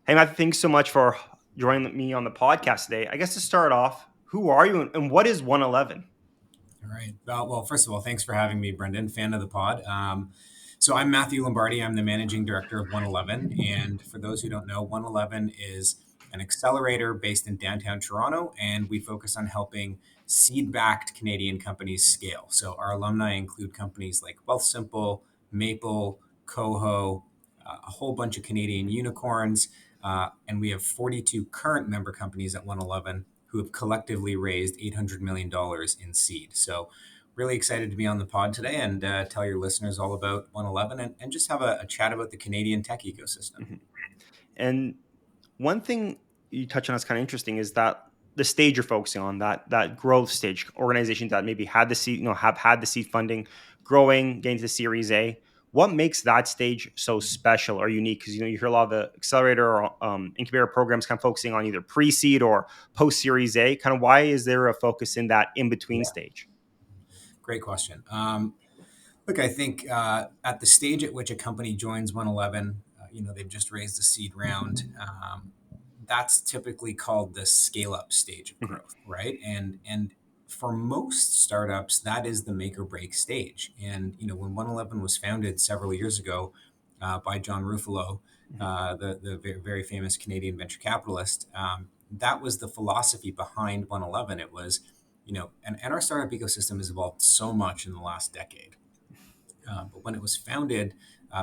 Hey, Matt, thanks so much for joining me on the podcast today. I guess to start off, who are you and what is OneEleven? All right. Well, first of all, thanks for having me, Brendan. Fan of the pod. So I'm Matthew Lombardi. I'm the managing director of OneEleven. And for those who don't know, OneEleven is an accelerator based in downtown Toronto, and we focus on helping seed-backed Canadian companies scale. So our alumni include companies like Wealthsimple, Maple, KOHO, a whole bunch of Canadian unicorns, and we have 42 current member companies at OneEleven who have collectively raised $800 million in seed. So, really excited to be on the pod today and tell your listeners all about OneEleven and just have a chat about the Canadian tech ecosystem. Mhm. And one thing you touch on that's kind of interesting is that the stage you're focusing on, that growth stage, organizations that maybe had the seed, have had the seed funding, growing, getting to the Series A. What makes that stage so special or unique? Because you hear a lot of the accelerator or incubator programs kind of focusing on either pre-seed or post-Series A. Kind of why is there a focus in that in-between Yeah, stage? great question. Look, I think at the stage at which a company joins OneEleven, they've just raised a seed round. That's typically called the scale up stage of Mhm. growth, right? And for most startups, that is the make or break stage. And when OneEleven was founded several years ago by John Ruffalo, Mhm. the very famous Canadian venture capitalist, that was the philosophy behind OneEleven. It was, and our startup ecosystem has evolved so much in the last decade. But when it was founded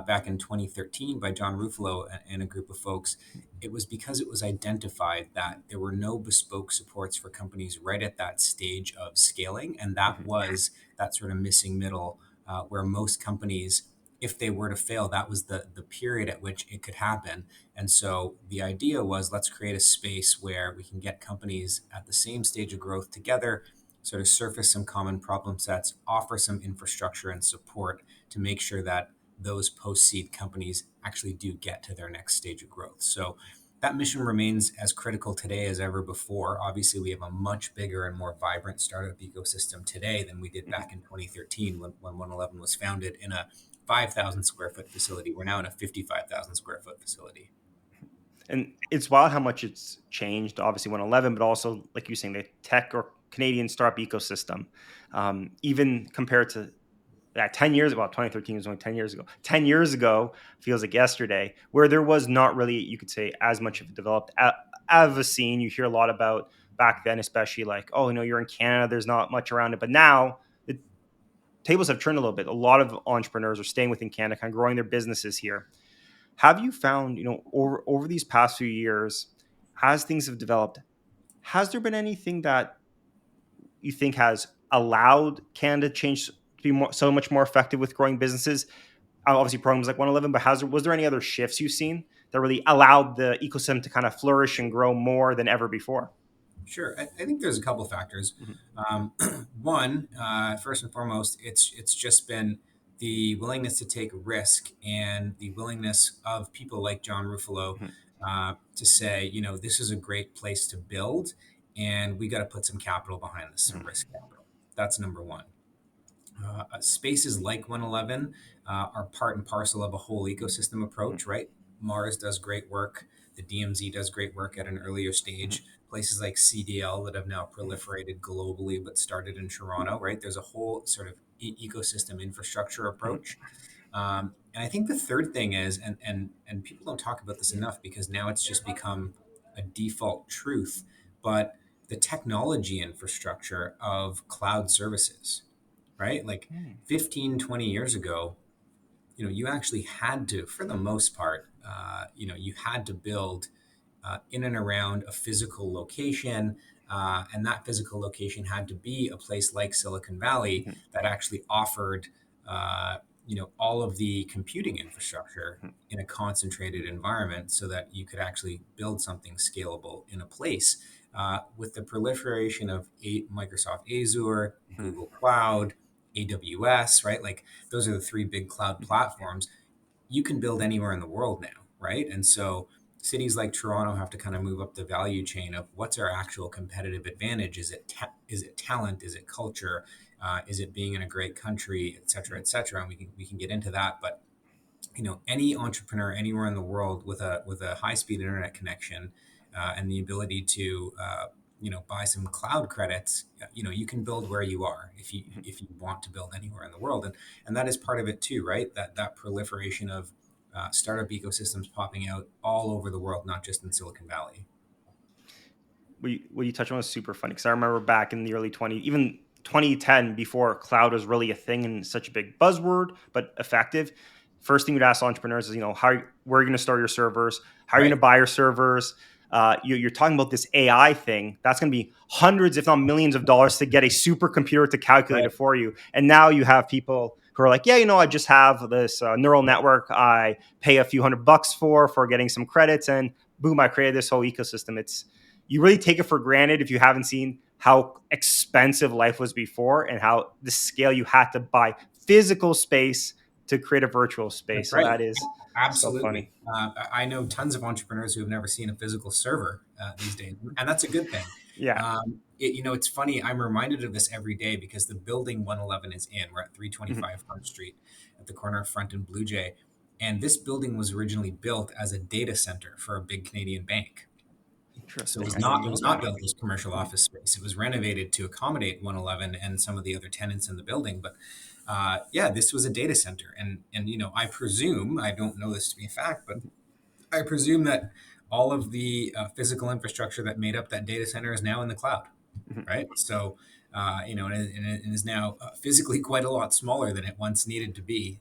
back in 2013 by John Ruffalo and a group of folks, it was because it was identified that there were no bespoke supports for companies right at that stage of scaling. And that Mhm. was that sort of missing middle where most companies, if they were to fail, that was the period at which it could happen. And so the idea was let's create a space where we can get companies at the same stage of growth together, sort of surface some common problem sets, offer some infrastructure and support to make sure that those post seed companies actually do get to their next stage of growth. So that mission remains as critical today as ever before. Obviously, we have a much bigger and more vibrant startup ecosystem today than we did Mhm. back in 2013 when OneEleven was founded in a 5,000 square foot facility. We're now in a 55,000 square foot facility. And it's wild how much it's changed, obviously, 111, but also, like you're saying, the tech or Canadian startup ecosystem, even compared to that 10 years ago, well, 2013 was only 10 years ago. 10 years ago feels like yesterday, where there was not really, you could say, as much of a developed of a scene. You hear a lot about back then, especially like, oh, you're in Canada, there's not much around it. But now the tables have turned a little bit. A lot of entrepreneurs are staying within Canada, kind of growing their businesses here. Have you found, over these past few years, as things have developed, has there been anything that you think has allowed Canada change to be so much more effective with growing businesses? Obviously, programs like 111, but was there any other shifts you've seen that really allowed the ecosystem to kind of flourish and grow more than ever before? Sure, I think there's a couple factors. Mhm. Um, one, first and foremost, it's just been the willingness to take risk and the willingness of people like John Ruffalo Mhm. to say, this is a great place to build, and we got to put some capital behind this, some Mhm. risk capital. That's number one. Spaces like OneEleven are part and parcel of a whole ecosystem Mhm. approach, right? Mars does great work. The DMZ does great work at an earlier Mhm. stage. Places like CDL that have now Mhm. proliferated globally but started in Toronto, right? There's a whole sort of ecosystem infrastructure Mhm. approach. And I think the third thing is, and people don't talk about this enough because now it's just become a default truth, but the technology infrastructure of cloud services, right? Like Mhm. 15, 20 years ago, you actually had to, for the most part, you had to build in and around a physical location. And that physical location had to be a place like Silicon Valley Mhm. that actually offered, all of the computing infrastructure Mhm. in a concentrated environment so that you could actually build something scalable in a place. With the proliferation of Microsoft Azure, Mhm. Google Cloud, AWS, right? Like those are the three big cloud Mhm. platforms. You can build anywhere in the world now, right? And so cities like Toronto have to kind of move up the value chain of what's our actual competitive advantage. Is it talent? Is it culture? Is it being in a great country, et cetera, et cetera? And we can get into that, but any entrepreneur anywhere in the world with a high speed internet connection and the ability to buy some cloud credits, you can build where you are if you want to build anywhere in the world, and that is part of it too, right? That proliferation of startup ecosystems popping out all over the world, not just in Silicon Valley. What you touched on was super funny because I remember back in the early 20, even 2010, before cloud was really a thing and such a big buzzword, but effective. First thing you'd ask entrepreneurs is, where are you going to store your servers? How are you going Right, to buy your servers? You're talking about this AI thing. That's going to be hundreds, if not millions of dollars to get a supercomputer to calculate right, it for you. And now you have people who are like, yeah, I just have this neural network I pay a few $100 for getting some credits. And boom, I created this whole ecosystem. You really take it for granted if you haven't seen how expensive life was before and how the scale you had to buy physical space to create a virtual space. that's So right. that is so Absolutely. funny. I know tons of entrepreneurs who have never seen a physical server these days, and that's a good thing. Yeah. It's funny. I'm reminded of this every day because the building OneEleven is in. We're at Mhm. 325 Front Street at the corner of Front and Blue Jay. And this building was originally built as a data center for a big Canadian bank. So Interesting. I didn't it know was not that. built as commercial Mhm. office space. It was renovated to accommodate 111 and some of the other tenants in the building. But yeah, this was a data center, and I presume, I don't know this to be a fact, but I presume that all of the physical infrastructure that made up that data center is now in the cloud, Mhm. right? So, and it is now physically quite a lot smaller than it once needed to be.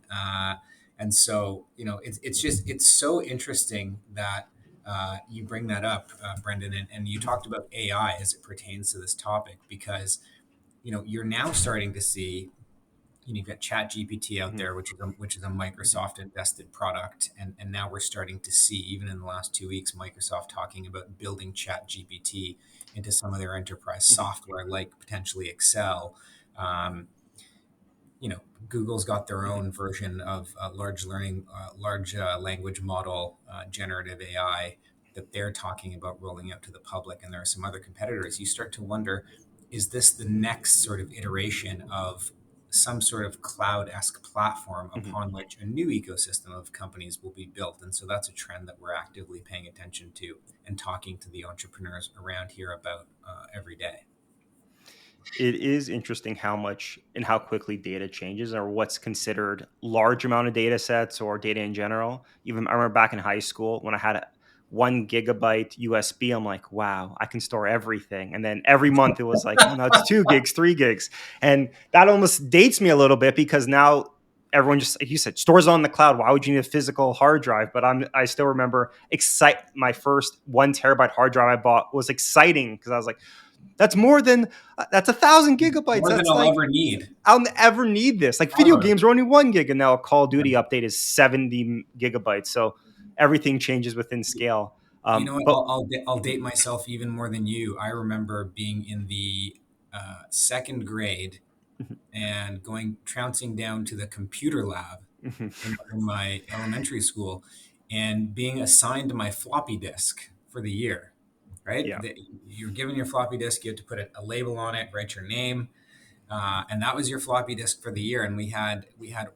And so, it's so interesting that you bring that up, Brendan, and you talked about AI as it pertains to this topic because, you're now starting to see, you've got Chat GPT out Mhm. there, which is a Microsoft invested product, and now we're starting to see, even in the last 2 weeks, Microsoft talking about building Chat GPT into some of their enterprise Mhm. software, like potentially Excel. Um, Google's got their Mhm. own version of large language model, generative AI that they're talking about rolling out to the public, and there are some other competitors. You start to wonder, is this the next sort of iteration of some sort of cloud-esque platform Mhm. upon which a new ecosystem of companies will be built? And so that's a trend that we're actively paying attention to and talking to the entrepreneurs around here about every day. It is interesting how much and how quickly data changes or what's considered large amount of data sets or data in general. Even I remember back in high school when I had a 1 gigabyte USB, I'm like, wow, I can store everything. And then every month it was like, oh no, it's 2 gigs, 3 gigs. And that almost dates me a little bit because now everyone just, like you said, stores on the cloud. Why would you need a physical hard drive? But I still remember my first 1 terabyte hard drive I bought was exciting because I was like, that's 1,000 gigabytes. More than That's I'll like ever need. I'll never need this. Like video Ever. games are only 1 gig, and now a Call of Duty update is 70 gigabytes. So everything changes within scale. You know what? But I'll date myself even more than you. I remember being in the second grade and going trouncing down to the computer lab in my elementary school and being assigned my floppy disk for the year. Right? yeah, You're given your floppy disk. You had to put a label on it, write your name, and that was your floppy disk for the year. And we had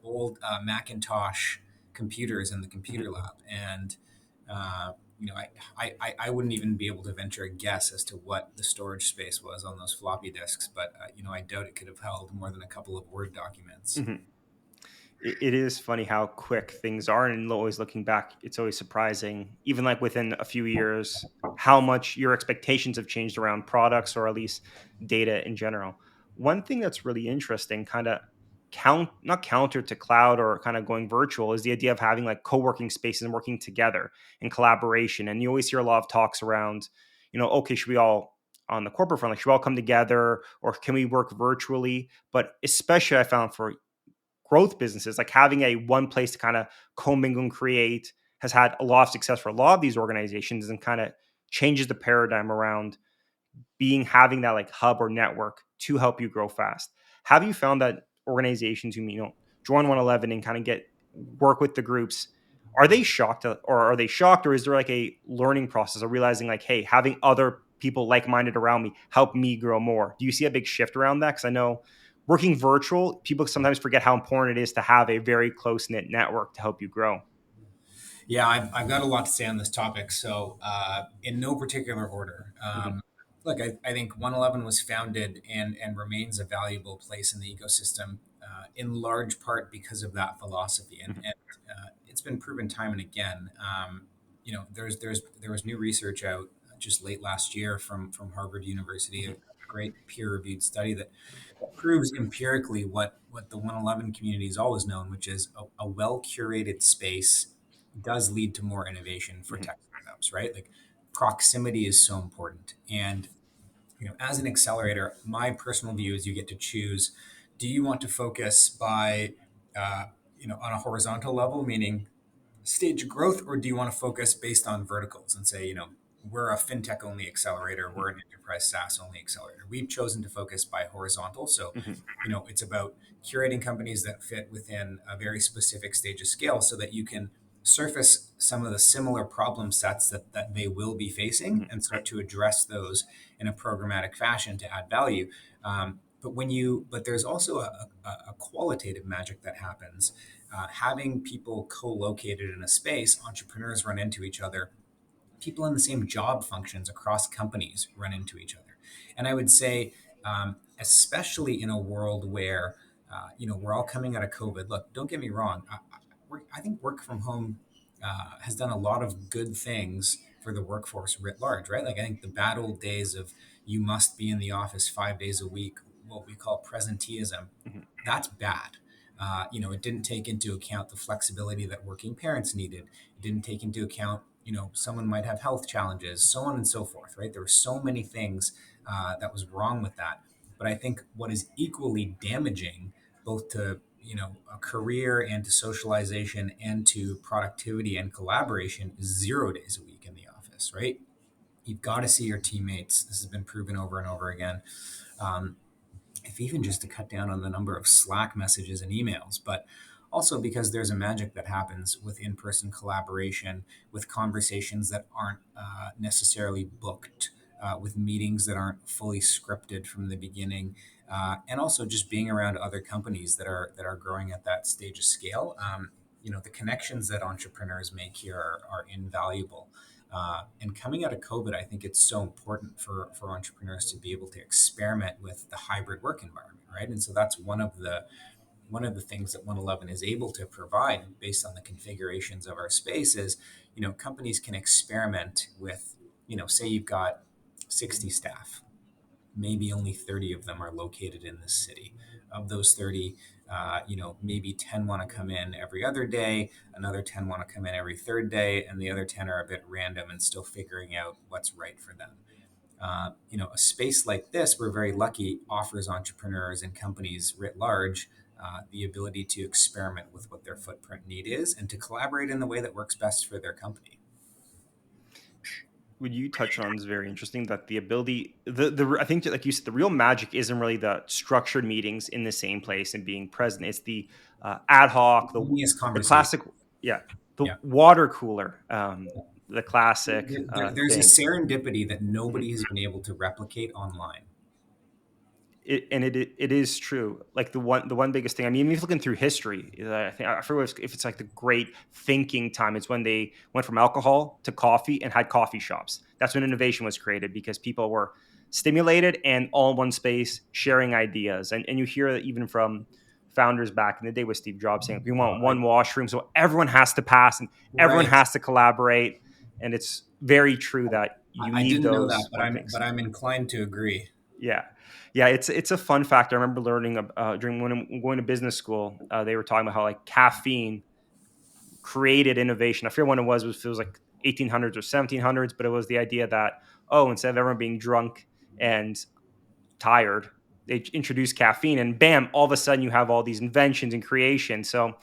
old Macintosh computers in the computer lab, and I wouldn't even be able to venture a guess as to what the storage space was on those floppy disks, but I doubt it could have held more than a couple of Word documents. mhm. It is funny how quick things are, and always looking back, it's always surprising, even like within a few years, how much your expectations have changed around products or at least data in general. One thing that's really interesting, kind of not counter to cloud or kind of going virtual, is the idea of having like co-working spaces and working together in collaboration. And you always hear a lot of talks around, okay, should we all on the corporate front, like should we all come together or can we work virtually? But especially I found for growth businesses, like having a one place to kind of commingle and create has had a lot of success for a lot of these organizations and kind of changes the paradigm around having that like hub or network to help you grow fast. Have you found that organizations who join OneEleven and kind of get work with the groups, are they shocked or is there like a learning process of realizing like, hey, having other people like-minded around me help me grow more? Do you see a big shift around that? Because I know working virtual, people sometimes forget how important it is to have a very close knit network to help you grow. Yeah, I've got a lot to say on this topic. So, in no particular order, Mm-hmm. look, I think OneEleven was founded and remains a valuable place in the ecosystem, in large part because of that philosophy. And, Mm-hmm. and it's been proven time and again. There was new research out just late last year from Harvard University, a great peer reviewed study that proves empirically what the OneEleven community has always known, which is a well curated space does lead to more innovation for Mm-hmm. tech startups, right? Like proximity is so important. And as an accelerator, my personal view is you get to choose: do you want to focus by uh, on a horizontal level, meaning stage of growth, or do you want to focus based on verticals and say, we're a fintech only accelerator, we're an enterprise SaaS only accelerator? We've chosen to focus by horizontal. So, Mm-hmm. it's about curating companies that fit within a very specific stage of scale so that you can surface some of the similar problem sets that they will be facing Mm-hmm. and start to address those in a programmatic fashion to add value. But there's also a qualitative magic that happens. Having people co-located in a space, entrepreneurs run into each other, people in the same job functions across companies run into each other. And I would say, especially in a world where we're all coming out of COVID. Look, don't get me wrong. I think work from home has done a lot of good things for the workforce writ large, right? Like I think the bad old days of you must be in the office 5 days a week, what we call presenteeism, Mm-hmm. that's bad. It didn't take into account the flexibility that working parents needed. It didn't take into account, someone might have health challenges, so on and so forth, right? There were so many things that was wrong with that. But I think what is equally damaging, both to a career and to socialization and to productivity and collaboration, is 0 days a week in the office, right? You've got to see your teammates. This has been proven over and over again. Um, if even just to cut down on the number of Slack messages and emails, but also because there's a magic that happens with in person collaboration, with conversations that aren't necessarily booked, with meetings that aren't fully scripted from the beginning. And also just being around other companies that are growing at that stage of scale. The connections that entrepreneurs make here are invaluable. And coming out of COVID, I think it's so important for entrepreneurs to be able to experiment with the hybrid work environment, right? And so that's one of the things that OneEleven is able to provide based on the configurations of our space is, companies can experiment with, say you've got 60 staff, maybe only 30 of them are located in this city. Of those 30, maybe 10 want to come in every other day, another 10 want to come in every third day, and the other 10 are a bit random and still figuring out what's right for them. A space like this, we're very lucky, offers entrepreneurs and companies writ large the ability to experiment with what their footprint need is and to collaborate in the way that works best for their company. What you touch on is very interesting. That the ability, the I think, like you said, the real magic isn't really the structured meetings in the same place and being present. It's the ad hoc, Harmonious the conversation. classic, yeah, the Yeah. water cooler, the classic There's a thing. serendipity that Mhm. nobody has been able to replicate online. It is true. Like the one biggest thing. I mean, even if you're looking through history, I think I forget if it's like the great thinking time. It's when they went from alcohol to coffee and had coffee shops. That's when innovation was created because people were stimulated and all in one space sharing ideas. And you hear that even from founders back in the day with Steve Jobs saying we want one washroom, so everyone has to pass and everyone Right. has to collaborate. And it's very true that you I need didn't know that, those but one I'm things. but I'm inclined to agree. Yeah, yeah, it's a fun fact. I remember learning during when I'm going to business school. They were talking about how like caffeine created innovation. I forget when it was like 1800s or 1700s, but it was the idea that instead of everyone being drunk and tired, they introduced caffeine, and bam, all of a sudden you have all these inventions and creation. So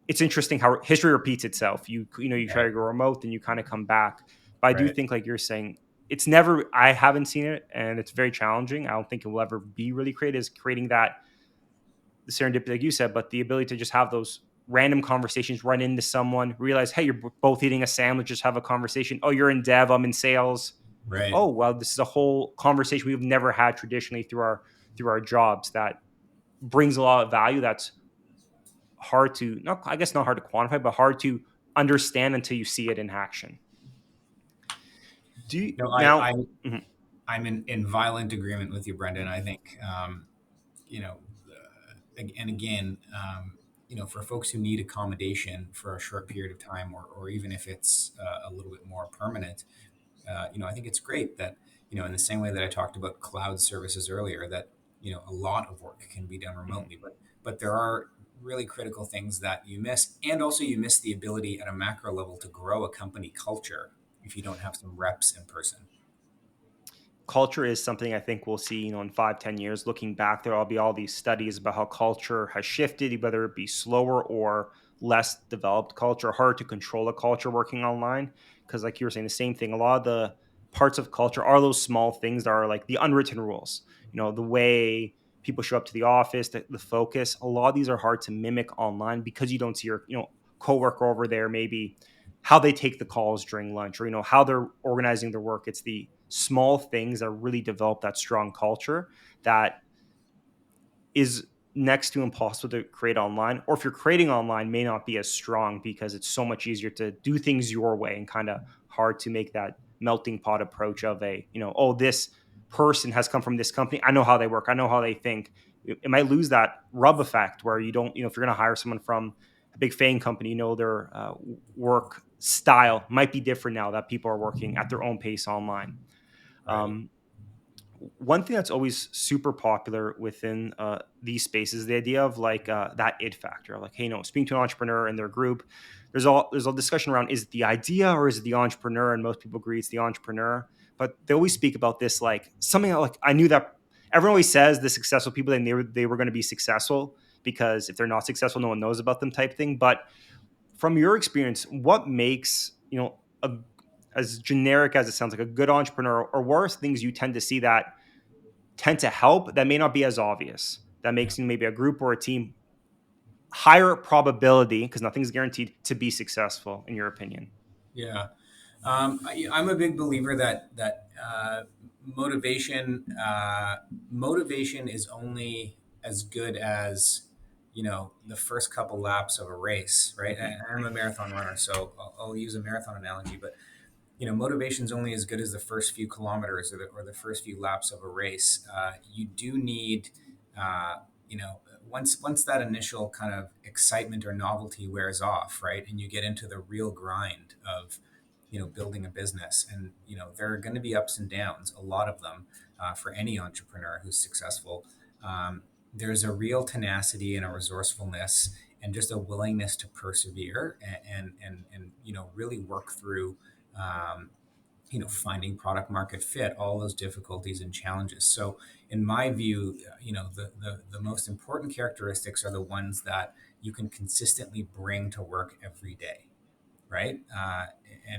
it's interesting how history repeats itself. You try Right. to go remote, then you kind of come back. But I do Right. think, like you're saying, it's never. I haven't seen it, and it's very challenging. I don't think it will ever be really created. Is creating that the serendipity, like you said, but the ability to just have those random conversations, run into someone, realize, hey, you're both eating a sandwich, just have a conversation. Oh, you're in dev, I'm in sales. Right. Oh, well, this is a whole conversation we've never had traditionally through our jobs that brings a lot of value that's hard to, not, I guess not hard to quantify, but hard to understand until you see it in action. Do you No, now? Mhm. I'm in violent agreement with you, Brendan. I think, you know, and again, for folks who need accommodation for a short period of time, or even if it's a little bit more permanent, I think it's great that, in the same way that I talked about cloud services earlier, that, a lot of work can be done Mhm. remotely, but there are really critical things that you miss. And also you miss the ability at a macro level to grow a company culture if you don't have some reps in person. Culture is something I think we'll see, in 5, 10 years. Looking back, there'll be all these studies about how culture has shifted, whether it be slower or less developed culture, hard to control a culture working online. Because, like you were saying, the same thing. A lot of the parts of culture are those small things that are like the unwritten rules. The way people show up to the office, the focus. A lot of these are hard to mimic online because you don't see your, coworker over there, maybe how they take the calls during lunch, or how they're organizing their work. It's the small things that really develop that strong culture that is next to impossible to create online, or if you're creating online may not be as strong because it's so much easier to do things your way and kind of hard to make that melting pot approach of a, oh, this person has come from this company, I know how they work, I know how they think. It might lose that rub effect where you don't, if you're going to hire someone from a big FANG company, their work style might be different now that people are working at their own pace online. Right. um, One thing that's always super popular within these spaces, the idea of like that it factor, like, hey, speaking to an entrepreneur in their group, there's a discussion around, is it the idea or is it the entrepreneur? And most people agree it's the entrepreneur, but they always speak about this like something like, I knew that everyone always says the successful people, they were going to be successful because if they're not successful, no one knows about them type thing. But from your experience, what makes, as generic as it sounds, like a good entrepreneur, or worse things you tend to see that tend to help that may not be as obvious, that Yeah. makes maybe a group or a team higher probability, because nothing's guaranteed, to be successful in your opinion? Yeah. I'm a big believer that motivation motivation is only as good as the first couple laps of a race, right? Mhm. I'm a marathon runner, so I'll use a marathon analogy. But motivation is only as good as the first few kilometers or the first few laps of a race. You do need, uh, you know, once that initial kind of excitement or novelty wears off, right, and you get into the real grind of, building a business, and there are going to be ups and downs, a lot of them, for any entrepreneur who's successful. There's a real tenacity and a resourcefulness and just a willingness to persevere and really work through um, finding product market fit, all those difficulties and challenges. So in my view, the most important characteristics are the ones that you can consistently bring to work every day, right?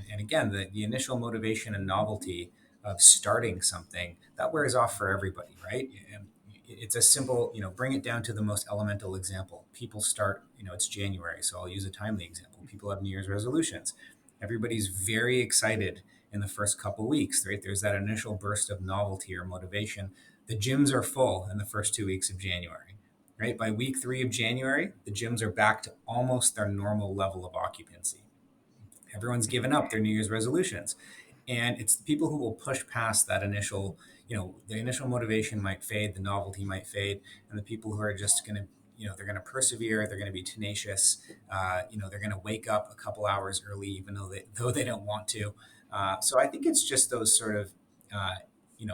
And again, the initial motivation and novelty of starting something that wears off for everybody, right? And it's a simple, bring it down to the most elemental example. People start, it's January, so I'll use a timely example. People have New Year's resolutions. Everybody's very excited in the first couple weeks, right? There's that initial burst of novelty or motivation. The gyms are full in the first 2 weeks of January, right? By week 3 of January, the gyms are back to almost their normal level of occupancy. Everyone's given up their New Year's resolutions. And it's the people who will push past that initial, the initial motivation might fade, the novelty might fade, and the people who are just going to, they're going to persevere, they're going to be tenacious, they're going to wake up a couple hours early, even though they don't want to. So I think it's just those sort of, uh,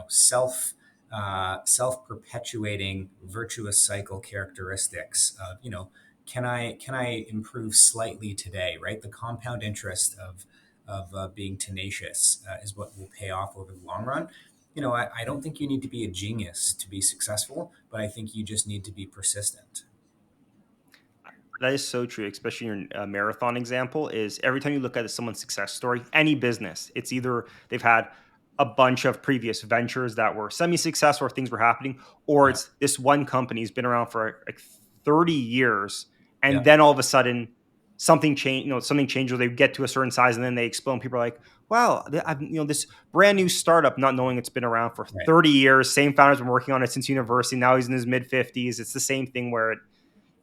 self perpetuating virtuous cycle characteristics of, can I improve slightly today, right? The compound interest of being tenacious is what will pay off over the long run. I don't think you need to be a genius to be successful, but I think you just need to be persistent. That is so true, especially in your marathon example. Is every time you look at someone's success story, any business, it's either they've had a bunch of previous ventures that were semi-successful or things were happening, or Yeah. it's this one company's been around for like 30 years, and Yeah. then all of a sudden, something change, something changed, or they get to a certain size and then they explode. And people are like, wow, I've, this brand new startup, not knowing it's been around for Right. 30 years. Same founder's been working on it since university. Now he's in his mid 50s. It's the same thing where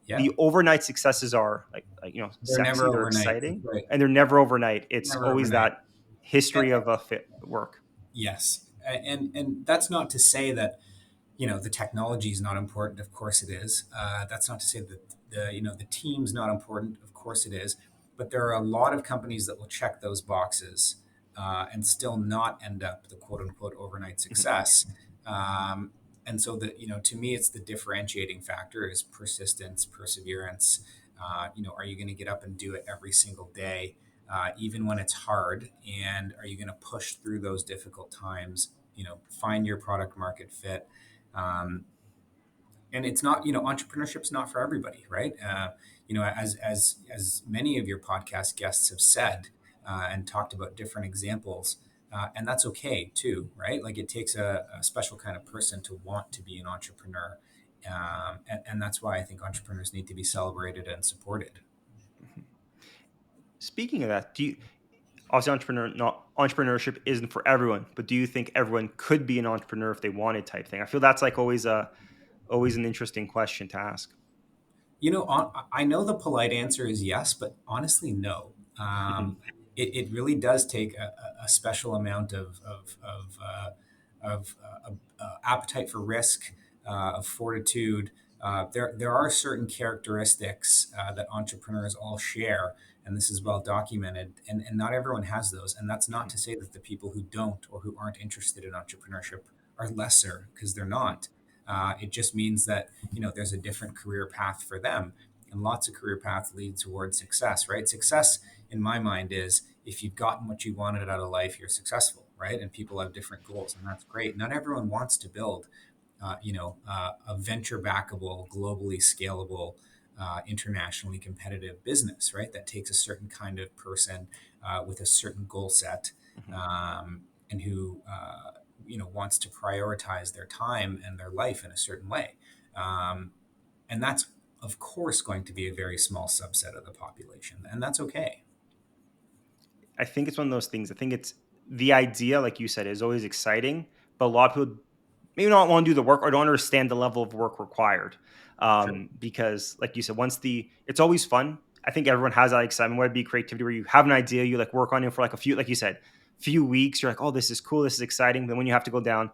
Yeah. the overnight successes are They're never sexy, they're overnight. That's exciting, right. and they're never overnight. It's Never always overnight. that And, history of a fit work. yes. And that's not to say that, the technology is not important. Of course it is. That's not to say that the team's not important. Of course it is. But there are a lot of companies that will check those boxes and still not end up the quote unquote overnight Mhm. success. Um, and so to me, it's the differentiating factor is persistence, perseverance. Are you going to get up and do it every single day, even when it's hard? And are you going to push through those difficult times? Find your product market fit. um, and it's not, entrepreneurship's not for everybody, right? As many of your podcast guests have said and talked about different examples, and that's okay too, right? Like it takes a special kind of person to want to be an entrepreneur, and that's why I think entrepreneurs need to be celebrated and supported. Speaking of that, obviously entrepreneurship isn't for everyone, but do you think everyone could be an entrepreneur if they wanted, type thing? I feel that's like always an interesting question to ask. I know the polite answer is yes, but honestly, no. It really does take a special amount of appetite for risk, of fortitude. There are certain characteristics that entrepreneurs all share, and this is well documented, and not everyone has those. And that's not to say that the people who don't or who aren't interested in entrepreneurship are lesser, because they're not. It just means that there's a different career path for them, and lots of career paths lead towards success. Right? Success, in my mind, is if you've gotten what you wanted out of life, you're successful. Right? And people have different goals, and that's great. Not everyone wants to build, a venture backable, globally scalable. Internationally competitive business, right? That takes a certain kind of person with a certain goal set, Mhm. and who wants to prioritize their time and their life in a certain way, um, and that's of course going to be a very small subset of the population, and that's okay. I think it's one of those things. I think it's the idea, like you said, is always exciting, but a lot of people maybe not want to do the work or don't understand the level of work required. Sure. Because, like you said, it's always fun. I think everyone has that excitement, whether it be creativity, where you have an idea, you like work on it for like a few, like you said, few weeks. You're like, oh, this is cool, this is exciting. Then when you have to go down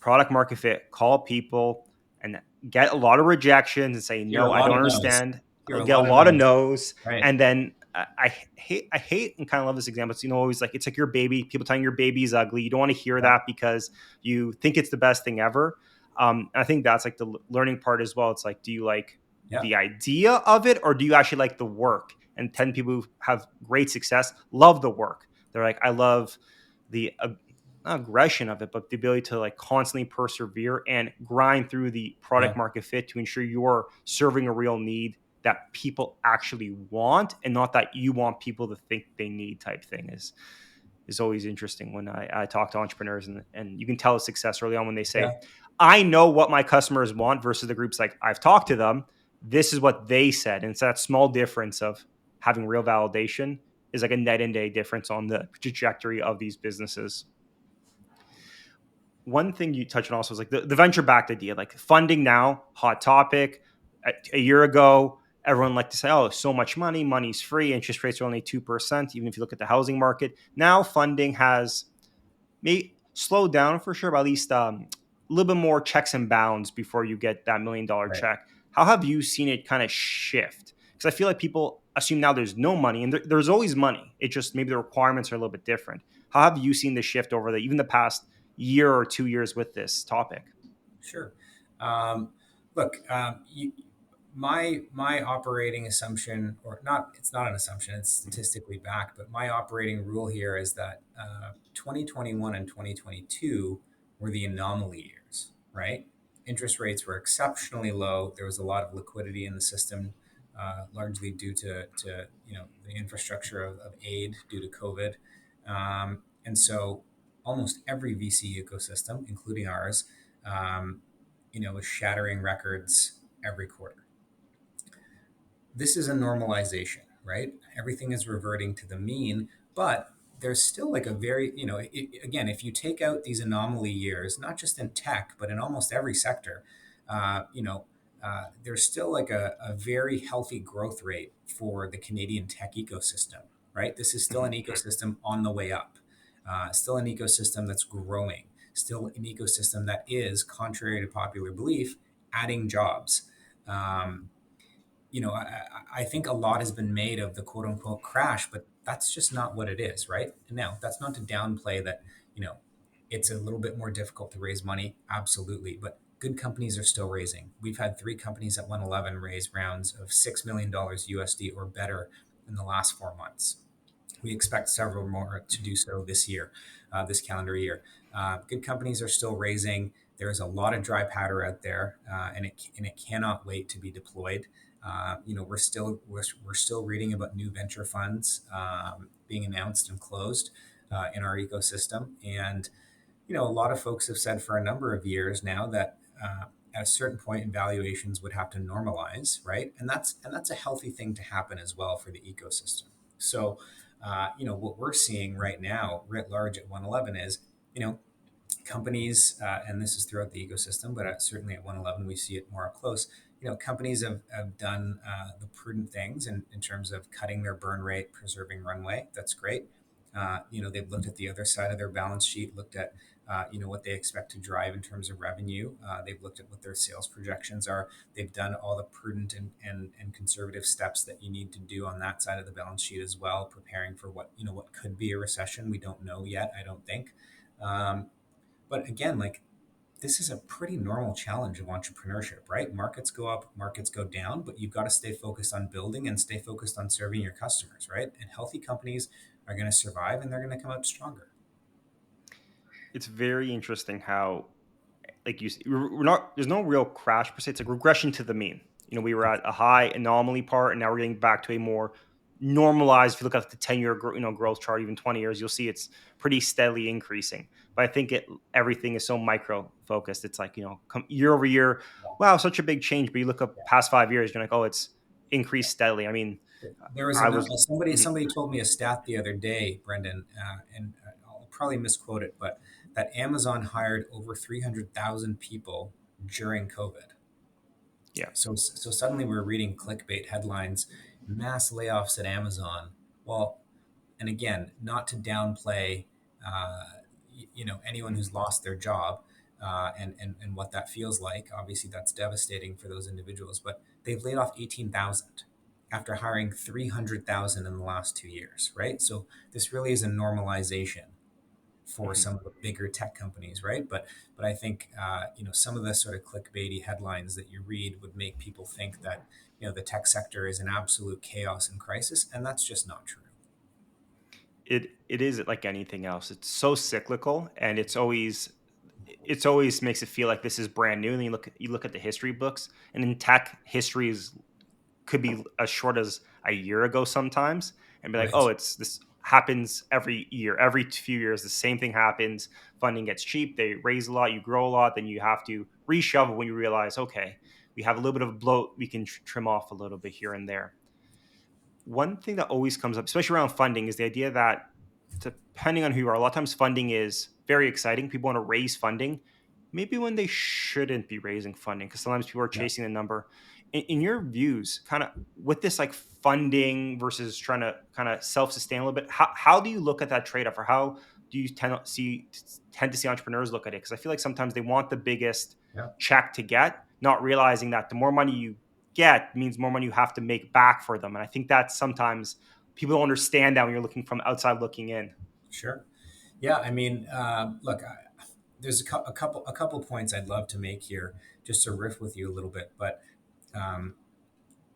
product market fit, call people and get a lot of rejections and say, Hear a no, I lot don't of no's. understand. Hear I'll a get a lot of lot of no's. no's. Right. And then I hate and kind of love this example. It's, always like, it's like your baby, people telling your baby's ugly. You don't want to hear Yeah. that because you think it's the best thing ever. And I think that's like the learning part as well. It's like, do you like Yeah. the idea of it or do you actually like the work? And 10 people who have great success love the work. They're like, I love the not aggression of it, but the ability to like constantly persevere and grind through the product Yeah. market fit to ensure you're serving a real need that people actually want and not that you want people to think they need, type thing is always interesting when I talk to entrepreneurs, and you can tell the success early on when they Yeah. say, I know what my customers want versus the groups like I've talked to them. This is what they said. And it's that small difference of having real validation is like a night and day difference on the trajectory of these businesses. One thing you touched on also is like the venture backed idea, like funding now, hot topic. A year ago, everyone liked to say, oh, so much money, money's free, interest rates are only 2%, even if you look at the housing market. Now funding has may slow down for sure, but at least a little bit more checks and bounds before you get that $1 million Right. check. How have you seen it kind of shift? Because I feel like people assume now there's no money, and there's always money. It just maybe the requirements are a little bit different. How have you seen the shift over even the past year or 2 years with this topic? Sure. Um, Look, my operating assumption, or not, it's not an assumption, it's statistically backed, but my operating rule here is that 2021 and 2022 were the anomaly years, right? Interest rates were exceptionally low. There was a lot of liquidity in the system, largely due to the infrastructure of aid due to COVID, and so almost every VC ecosystem, including ours, um, was shattering records every quarter. This is a normalization, right? Everything is reverting to the mean, but there's still like a very, again, if you take out these anomaly years, not just in tech, but in almost every sector, uh, you know, there's still like a very healthy growth rate for the Canadian tech ecosystem, right? This is still Mhm. an ecosystem on the way up, still an ecosystem that's growing, still an ecosystem that is, contrary to popular belief, adding jobs. Um, I think a lot has been made of the quote unquote crash, but that's just not what it is, right? And now, that's not to downplay that, you know, it's a little bit more difficult to raise money. Absolutely. But good companies are still raising. We've had three companies at OneEleven raise rounds of $6 million USD or better in the last 4 months. We expect several more to do so this year, this calendar year. Good companies are still raising. There is a lot of dry powder out there, and it cannot wait to be deployed. We're still reading about new venture funds being announced and closed in our ecosystem, and a lot of folks have said for a number of years now that at a certain point, valuations would have to normalize, right? And that's a healthy thing to happen as well for the ecosystem. So, what we're seeing right now, writ large at OneEleven, is you know companies, and this is throughout the ecosystem, but certainly at OneEleven, we see it more up close. Companies have done the prudent things in terms of cutting their burn rate, preserving runway. That's great. They've looked at the other side of their balance sheet, looked at what they expect to drive in terms of revenue. They've looked at what their sales projections are. They've done all the prudent and conservative steps that you need to do on that side of the balance sheet as well, preparing for what could be a recession. We don't know yet, I don't think. Um, but again, like, this is a pretty normal challenge of entrepreneurship, right? Markets go up, markets go down, but you've got to stay focused on building and stay focused on serving your customers, right? And healthy companies are going to survive and they're going to come out stronger. It's very interesting how, like we're not, there's no real crash per se. It's a regression to the mean. We were at a high anomaly part, and now we're getting back to a more normalized. If you look at the 10-year, growth chart, even 20 years, you'll see it's pretty steadily increasing. But I think everything is so micro focused. It's like, year over year, wow, such a big change. But you look up Yeah. past 5 years, you're like, oh, it's increased steadily. I mean, There was I was, somebody mhm, somebody told me a stat the other day, Brendan, and I'll probably misquote it, but that Amazon hired over 300,000 people during COVID. yeah. So suddenly we're reading clickbait headlines, mass layoffs at Amazon. Well, and again, not to downplay, uh, anyone who's lost their job, and what that feels like. Obviously, that's devastating for those individuals. But they've laid off 18,000 after hiring 300,000 in the last 2 years, right? So this really is a normalization for Mhm. some of the bigger tech companies, right? But I think some of the sort of clickbaity headlines that you read would make people think that the tech sector is in absolute chaos and crisis, and that's just not true. It is like anything else. It's so cyclical, and it's always makes it feel like this is brand new. And then you look at the history books, and in tech, histories could be as short as a year ago sometimes, and be like, Right. oh, it's this happens every year, every few years, the same thing happens. Funding gets cheap, they raise a lot, you grow a lot, then you have to reshovel when you realize, okay, we have a little bit of bloat, we can trim off a little bit here and there. One thing that always comes up, especially around funding, is the idea that depending on who you are, a lot of times funding is very exciting. People want to raise funding, maybe when they shouldn't be raising funding, because sometimes people are Yeah. chasing a number. In your views, kind of with this like funding versus trying to kind of self sustain a little bit, how do you look at that trade off, or how do you tend to see entrepreneurs look at it? Because I feel like sometimes they want the biggest Yeah. check to get, not realizing that the more money you get means more money you have to make back for them. And I think that sometimes people don't understand that when you're looking from outside looking in. Sure. Yeah. I mean, look, there's a couple points I'd love to make here, just to riff with you a little bit. But um,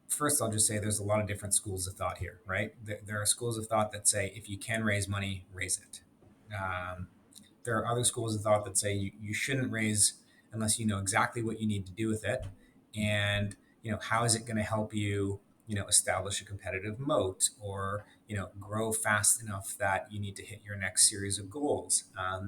first, I'll just say there's a lot of different schools of thought here, right? There are schools of thought that say if you can raise money, raise it. Um, there are other schools of thought that say you shouldn't raise unless you know exactly what you need to do with it, and how is it going to help you establish a competitive moat, or grow fast enough that you need to hit your next series of goals. I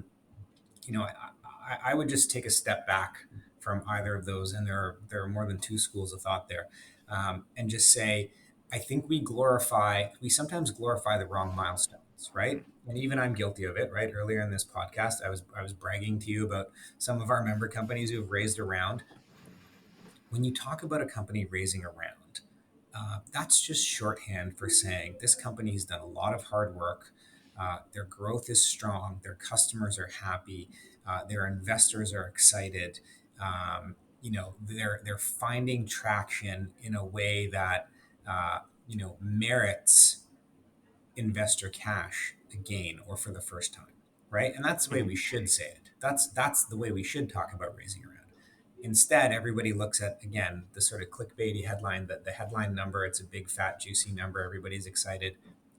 would just take a step back from either of those, and there are more than two schools of thought there, and just say I think we sometimes glorify the wrong milestones, right? And even I'm guilty of it, right? Earlier in this podcast, I was bragging to you about some of our member companies who have raised a round. When you talk about a company raising a round, that's just shorthand for saying this company has done a lot of hard work. Their growth is strong. Their customers are happy. Their investors are excited. They're finding traction in a way that merits investor cash again or for the first time, right? And that's the way Mhm. we should say it. That's the way we should talk about raising around. Instead, everybody looks at again the sort of clickbaity headline, that the headline number, it's a big fat juicy number, everybody's excited.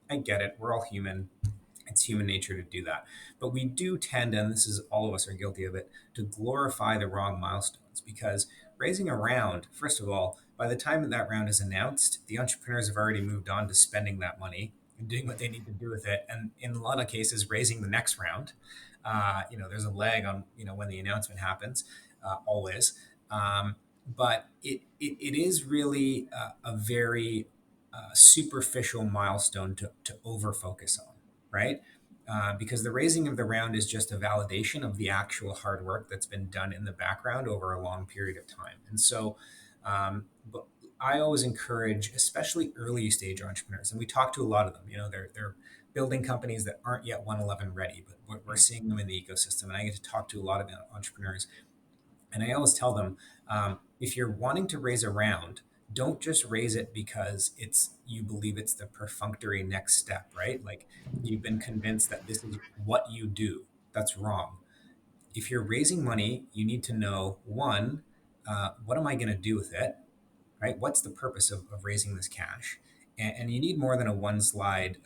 I get it. We're all human. It's human nature to do that. But we do tend, and this is all of us are guilty of it, to glorify the wrong milestones because raising a round, first of all, by the time that that round is announced, the entrepreneurs have already moved on to spending that money and doing what they need to do with it. And in a lot of cases, raising the next round. There's a lag on, when the announcement happens, always. But it is really a very superficial milestone to over focus on, right? Because the raising of the round is just a validation of the actual hard work that's been done in the background over a long period of time. And so, but I always encourage, especially early stage entrepreneurs, and we talk to a lot of them. They're building companies that aren't yet OneEleven ready, but we're Mhm. seeing them in the ecosystem. And I get to talk to a lot of entrepreneurs, and I always tell them, if you're wanting to raise a round, don't just raise it because you believe it's the perfunctory next step, right? Like you've been convinced that this is what you do. That's wrong. If you're raising money, you need to know one, what am I going to do with it? Right? What's the purpose of raising this cash? And you need more than a one slide,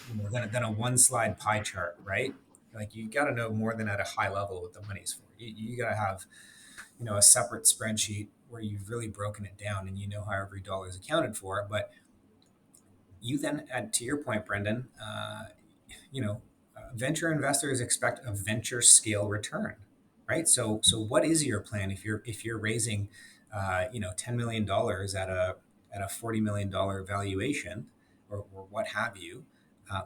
than a one slide pie chart, right? Like you got to know more than at a high level what the money's for. You got to have a separate spreadsheet where you've really broken it down and you know how every dollar is accounted for. But you then add to your point, Brendan, venture investors expect a venture scale return, right? So what is your plan if you're raising, $10 million at a $40 million valuation, or what have you?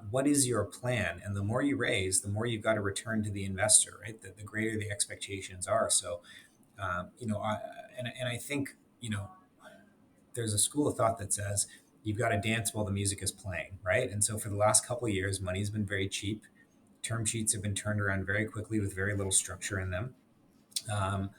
What is your plan? And the more you raise, the more you've got to return to the investor, right? The greater the expectations are. So, and I think there's a school of thought that says you've got to dance while the music is playing, right? And so for the last couple of years, money's been very cheap. Term sheets have been turned around very quickly with very little structure in them. Um,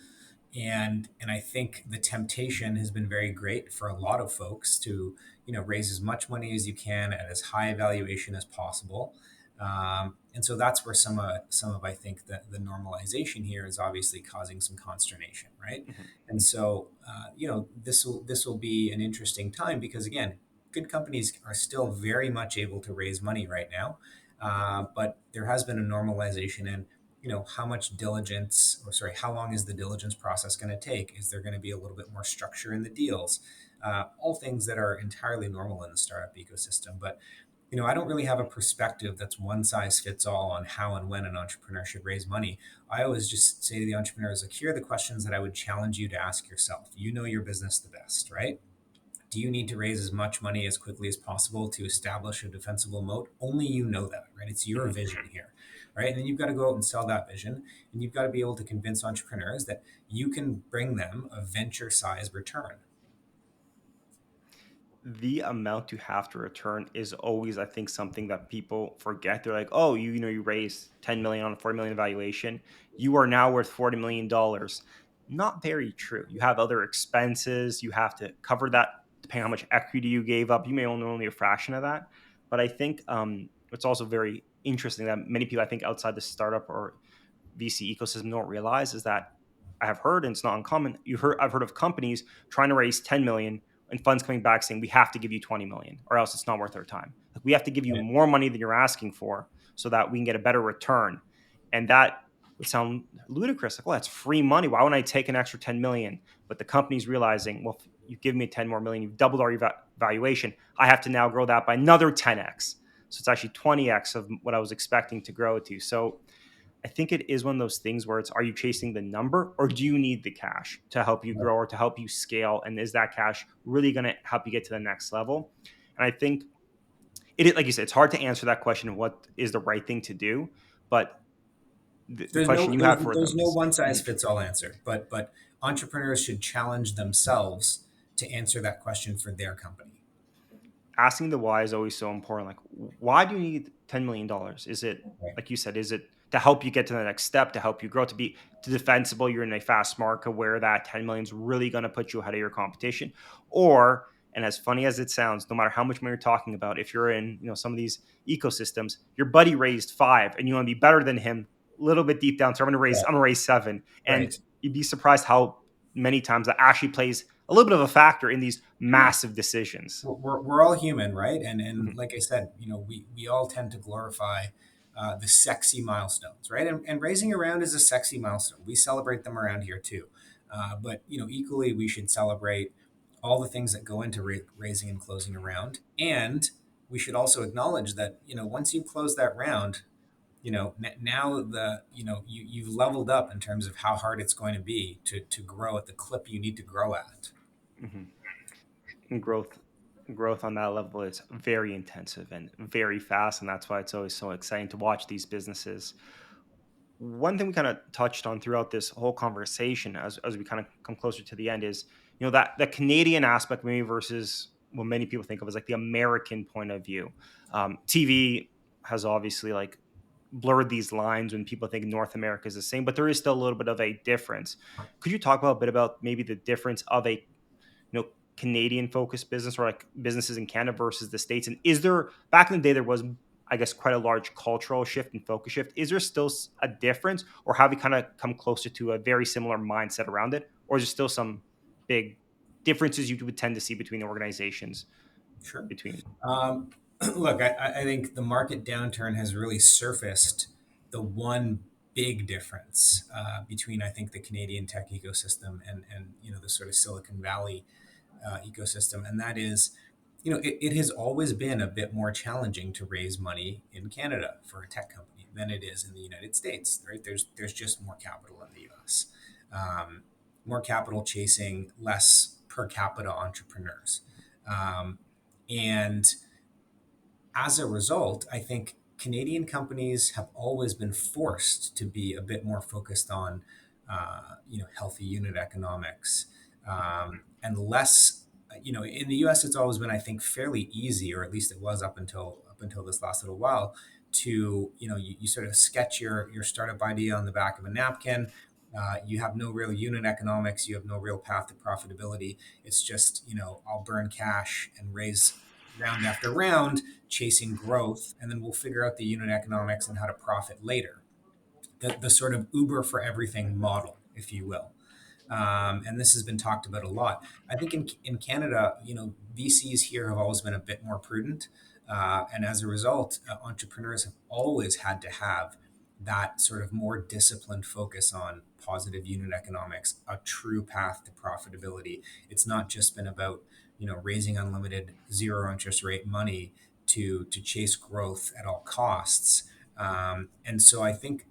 and I think the temptation has been very great for a lot of folks to raise as much money as you can at as high a valuation as possible. And so that's where some of I think the normalization here is obviously causing some consternation, right? Mhm. And so this will be an interesting time because again, good companies are still very much able to raise money right now, but there has been a normalization in how much diligence, or sorry, how long is the diligence process going to take? Is there going to be a little bit more structure in the deals? All things that are entirely normal in the startup ecosystem. But I don't really have a perspective that's one size fits all on how and when an entrepreneur should raise money. I always just say to the entrepreneurs, like, here are the questions that I would challenge you to ask yourself. You know your business the best, right? Do you need to raise as much money as quickly as possible to establish a defensible moat? Only you know that, right? It's your Mhm. vision here, right? And then you've got to go out and sell that vision, and you've got to be able to convince entrepreneurs that you can bring them a venture size return. The amount you have to return is always, I think, something that people forget. They're like, oh, you raised 10 million on a 40 million valuation, you are now worth $40 million. Not very true. You have other expenses, you have to cover that depending on how much equity you gave up. You may own only a fraction of that. But I think it's also very interesting that many people, I think, outside the startup or VC ecosystem don't realize is that I have heard, and it's not uncommon. I've heard of companies trying to raise 10 million and funds coming back saying we have to give you 20 million or else it's not worth our time. Like we have to give you Right. more money than you're asking for so that we can get a better return. And that would sound ludicrous. Like, well, that's free money. Why wouldn't I take an extra 10 million? But the company's realizing, well, if you give me 10 more million, you've doubled our valuation. I have to now grow that by another 10x. So it's actually 20x of what I was expecting to grow to. So I think it is one of those things where it's, are you chasing the number or do you need the cash to help you Right. grow or to help you scale? And is that cash really going to help you get to the next level? And I think like you said, it's hard to answer that question of what is the right thing to do. But the There's question no you there's, have for there's them no is, one size mhm, fits all answer, but entrepreneurs should challenge themselves to answer that question for their company. asking the why is always so important. Like, why do you need $10 million? Is it, Right. like you said, is it to help you get to the next step, to help you grow, to be to defensible? You're in a fast market where that 10 million is really going to put you ahead of your competition, or, and as funny as it sounds, no matter how much money you're talking about, if you're in, some of these ecosystems, your buddy raised five, and you want to be better than him, a little bit deep down. So Right. I'm gonna raise seven, and Right. you'd be surprised how many times that actually plays a little bit of a factor in these massive decisions. We're all human, right? And Mhm, like I said, we all tend to glorify the sexy milestones, right? And raising around is a sexy milestone. We celebrate them around here too. But equally, we should celebrate all the things that go into raising and closing a round, and we should also acknowledge that once you close that round, now you've leveled up in terms of how hard it's going to be to grow at the clip you need to grow at. mhm. And growth on that level is very intensive and very fast, and that's why it's always so exciting to watch these businesses. One thing we kind of touched on throughout this whole conversation, as we kind of come closer to the end, is that the Canadian aspect maybe versus what many people think of as like the American point of view. TV has obviously like blurred these lines when people think North America is the same, but there is still a little bit of a difference. Could you talk about a bit about maybe the difference of a Canadian focused business or like businesses in Canada versus the States? And is there, back in the day, there was, I guess, quite a large cultural shift and focus shift. Is there still a difference, or have we kind of come closer to a very similar mindset around it? Or is there still some big differences you would tend to see between the organizations Sure. between? Um, Look, I think the market downturn has really surfaced the one big difference between, I think, the Canadian tech ecosystem and the sort of Silicon Valley ecosystem, and that is, it has always been a bit more challenging to raise money in Canada for a tech company than it is in the United States. Right? There's just more capital in the U.S. Um, More capital chasing less per capita entrepreneurs. And as a result, I think Canadian companies have always been forced to be a bit more focused on, healthy unit economics, and less. In the U.S., it's always been, I think, fairly easy, or at least it was up until this last little while, to you sort of sketch your startup idea on the back of a napkin. You have no real unit economics. You have no real path to profitability. It's just, I'll burn cash and raise round after round, chasing growth, and then we'll figure out the unit economics and how to profit later. The sort of Uber for everything model, if you will. And this has been talked about a lot. I think in Canada, VCs here have always been a bit more prudent, and as a result, entrepreneurs have always had to have that sort of more disciplined focus on positive unit economics, a true path to profitability. It's not just been about raising unlimited zero interest rate money to chase growth at all costs. And so I think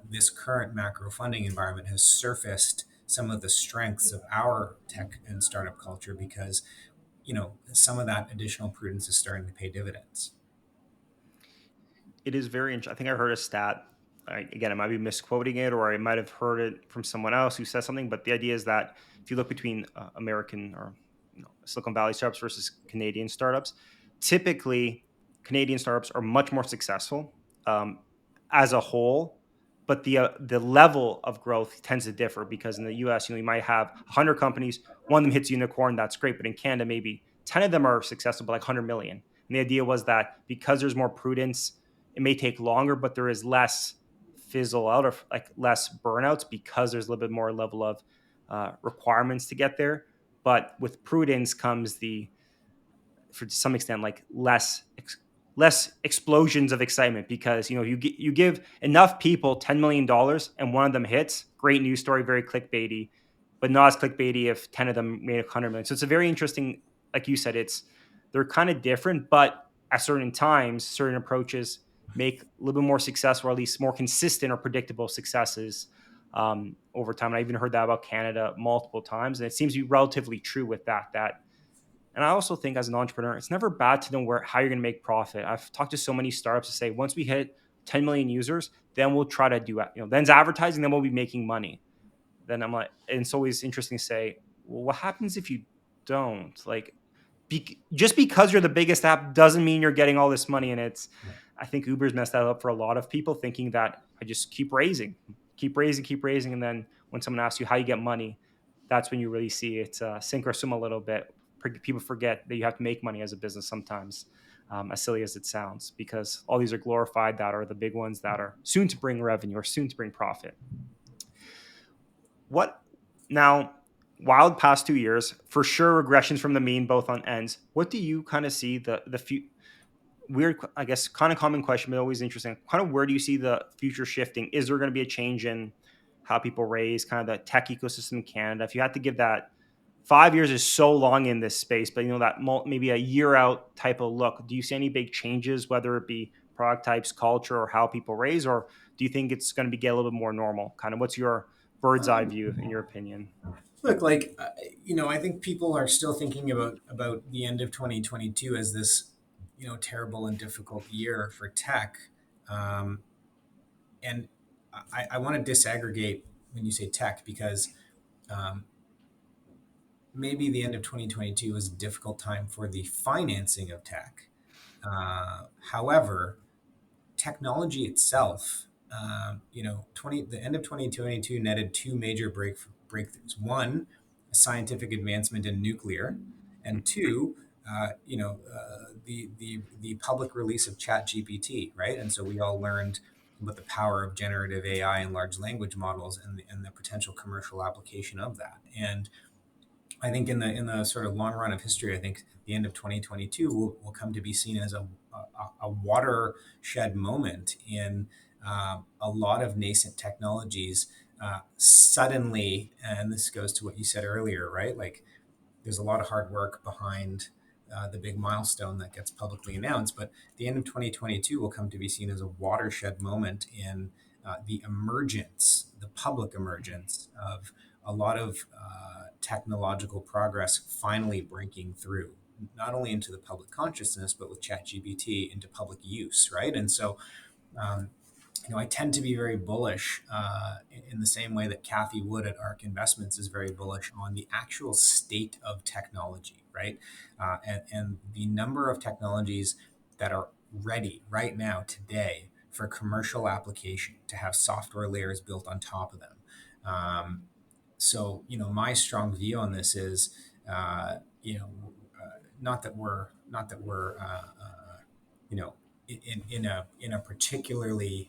this current macro funding environment has surfaced some of the strengths of our tech and startup culture because some of that additional prudence is starting to pay dividends. It is very interesting. I think I heard a stat. Again, I might be misquoting it, or I might have heard it from someone else who said something. But the idea is that if you look between American or Silicon Valley startups versus Canadian startups, typically Canadian startups are much more successful um, as a whole, but the level of growth tends to differ because in the U.S., you might have 100 companies, one of them hits unicorn, that's great, but in Canada, maybe 10 of them are successful, but like 100 million. And the idea was that because there's more prudence, it may take longer, but there is less fizzle out or like less burnouts because there's a little bit more level of requirements to get there. But with prudence comes the, for to some extent, like less explosions of excitement because you give enough people $10 million and one of them hits, great news story, very clickbaity, but not as clickbaity if 10 of them made 100 million. So it's a very interesting, like you said, they're kind of different, but at certain times, certain approaches make a little bit more successful, or at least more consistent or predictable successes over time. And I even heard that about Canada multiple times, and it seems to be relatively true with that. And I also think as an entrepreneur, it's never bad to know how you're going to make profit. I've talked to so many startups to say once we hit 10 million users, then we'll try to do it. Then's advertising, then we'll be making money. Then I'm like, and it's always interesting to say, well, what happens if you don't? Like, just because you're the biggest app doesn't mean you're getting all this money. And Yeah. I think Uber's messed that up for a lot of people, thinking that I just keep raising, keep raising. And then when someone asks you how you get money, that's when you really see it sink or swim a little bit. People forget that you have to make money as a business sometimes, as silly as it sounds, because all these are glorified that are the big ones that are soon to bring revenue or soon to bring profit. What now? Wild past 2 years, for sure, regressions from the mean, both on ends. What do you kind of see weird, I guess, kind of common question, but always interesting. Kind of where do you see the future shifting? Is there going to be a change in how people raise, kind of the tech ecosystem in Canada? If you had to give that, 5 years is so long in this space, but that maybe a year out type of look. Do you see any big changes, whether it be product types, culture, or how people raise, or do you think it's going to get a little bit more normal? Kind of, what's your bird's eye Um, view in your opinion? Look, like I think people are still thinking about the end of 2022 as this, terrible and difficult year for tech, um, and I want to disaggregate when you say tech because um, maybe the end of 2022 was a difficult time for the financing of tech. However, technology itself, 20 the end of 2022 netted two major breakthroughs. One, a scientific advancement in nuclear, and two, the public release of ChatGPT, right? And so we all learned about the power of generative AI and large language models and the potential commercial application of that. And I think in the sort of long run of history, I think the end of 2022 will come to be seen as a watershed moment in a lot of nascent technologies. Suddenly, and this goes to what you said earlier, right? Like there's a lot of hard work behind the big milestone that gets publicly announced, but the end of 2022 will come to be seen as a watershed moment in the public emergence of a lot of technological progress finally breaking through, not only into the public consciousness, but with ChatGPT into public use, right? And so, um, I tend to be very bullish in the same way that Kathy Wood at ARK Investments is very bullish on the actual state of technology, right? And the number of technologies that are ready right now, today, for commercial application to have software layers built on top of them. So, my strong view on this is, not that we're you know, in a particularly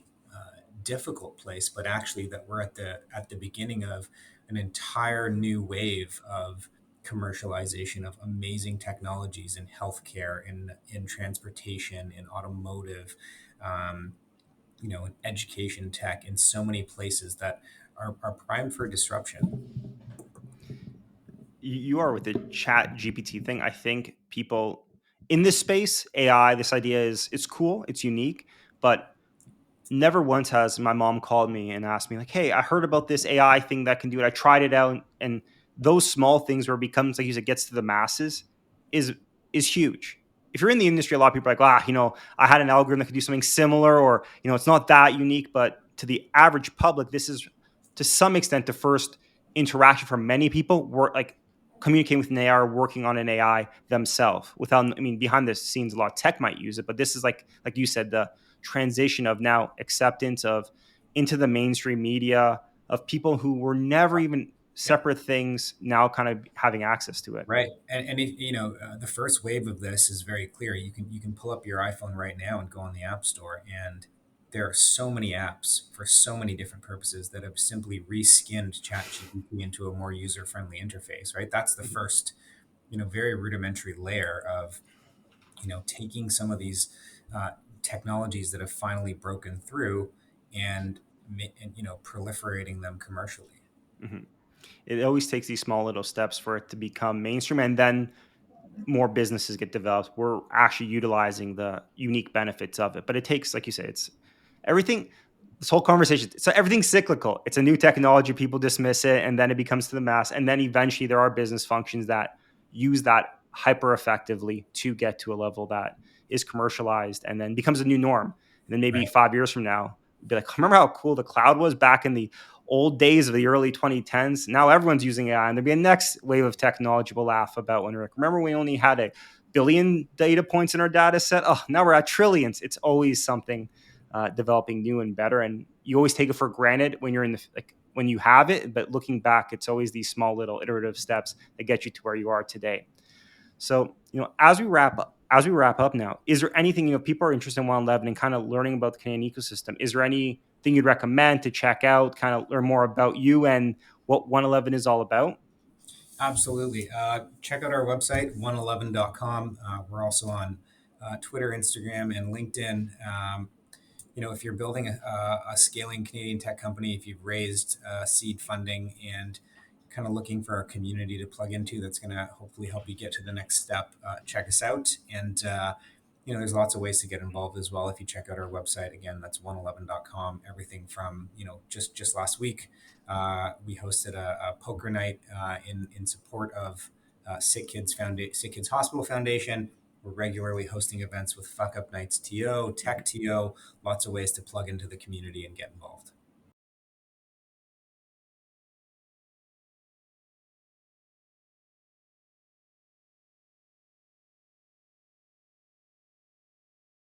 difficult place, but actually that we're at the beginning of an entire new wave of commercialization of amazing technologies in healthcare, in transportation, in automotive, in education tech, in so many places that are primed for disruption. You are with the chat GPT thing. I think people in this space, AI, this idea it's cool, it's unique, but never once has my mom called me and asked me like, "Hey, I heard about this AI thing that can do it. I tried it out." And those small things where it becomes, like you said, gets to the masses is is huge. If you're in the industry, a lot of people are like, I had an algorithm that could do something similar, or it's not that unique. But to the average public, this is to some extent the first interaction for many people. Work like communicating with an AI or working on an AI themselves. Without, I mean, behind the scenes, a lot of tech might use it, but this is like you said, the transition of now acceptance of into the mainstream media of people who were never even Yeah. separate things now kind of having access to it. Right, and the first wave of this is very clear. You can pull up your iPhone right now and go on the App Store, and there are so many apps for so many different purposes that have simply reskinned ChatGPT into a more user friendly interface. Right, that's the Mhm. first very rudimentary layer of taking some of these uh, technologies that have finally broken through and proliferating them commercially. Mhm. It always takes these small little steps for it to become mainstream, and then more businesses get developed, we're actually utilizing the unique benefits of it. But it takes, like you say, it's everything. This whole conversation, so everything's cyclical. It's a new technology, people dismiss it, and then it becomes to the mass, and then eventually there are business functions that use that hyper effectively to get to a level that is commercialized, and then becomes a new norm. And then maybe Right. 5 years from now, we'll be like, remember how cool the cloud was back in the old days of the early 2010s? Now everyone's using AI, and there'll be a next wave of technology we'll laugh about when we're like, remember we only had a billion data points in our data set? Oh, now we're at trillions. It's always something developing new and better, and you always take it for granted when you're in the like when you have it. But looking back, it's always these small little iterative steps that get you to where you are today. So, as we wrap up now, is there anything, people are interested in OneEleven and kind of learning about the Canadian ecosystem? Is there anything you'd recommend to check out, kind of learn more about you and what OneEleven is all about? Absolutely. Check out our website, OneEleven.com. We're also on Twitter, Instagram, and LinkedIn. If you're building a scaling Canadian tech company, if you've raised seed funding and kind of looking for a community to plug into that's going to hopefully help you get to the next step, check us out. And there's lots of ways to get involved as well. If you check out our website, again, that's 111.com. Everything from, just last week, we hosted a poker night in support of Sick Kids Hospital Foundation. We're regularly hosting events with Fuck Up Nights TO, Tech TO, lots of ways to plug into the community and get involved.